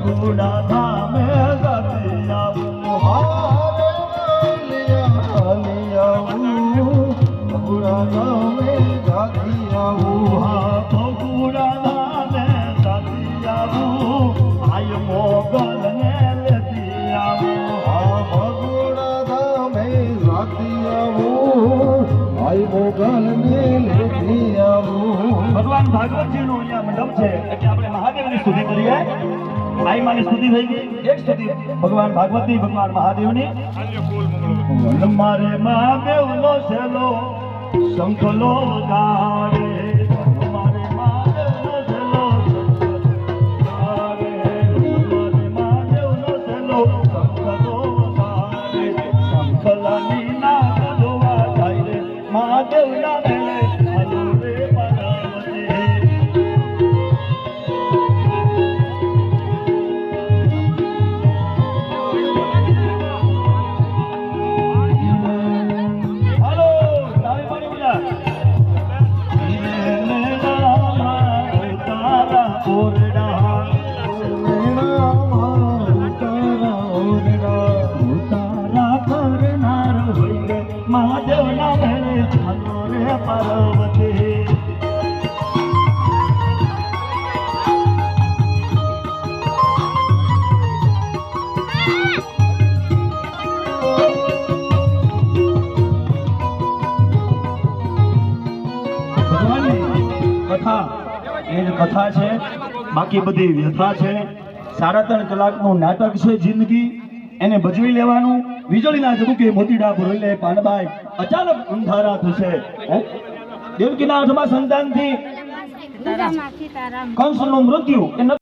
ભગુડા ધામે જાતી આવું હારે ભગુડા ધામે જાતી આવું હા ભગુડા ધામે જાતી આવું આય મોગલ ને લેતી આવું હા ભગુડા ધામે જાતી આવું આય મોગલ ને લેતી આવું ભગવાન ભાગવતજી નું અહીંયા મંડપ છે એટલે આપણે મહાદેવની સ્તુતિ કરીએ આઈ માની સ્તુતિ થઈ ગઈ એક સ્તુતિ ભગવાન ભાગવતની ભગવાન મહાદેવની મારે મહાદેવનો સેલો શંખલો ગાડે મારે મહાદેવનો સેલો ગાડે મારે મહાદેવનો સેલો શંખલો ગાડે શંખલાની નાદ જોવા જાય રે મહાદેવના મેળે હલો રે પાર્વતી મહાદેવના મેળે હલો રે પાર્વતી કથા એ જ કથા છે બાકી બધી વ્યથા છે 3.5 કલાકનું નાટક છે જિંદગી એને ભજવી લેવાનું વીજળીના ઝબૂકે મોતીડા ભરોલે પાનબાઈ અચાનક અંધારા થશે દેવકીના આઠમા સંતાનથી કંસનું મૃત્યુ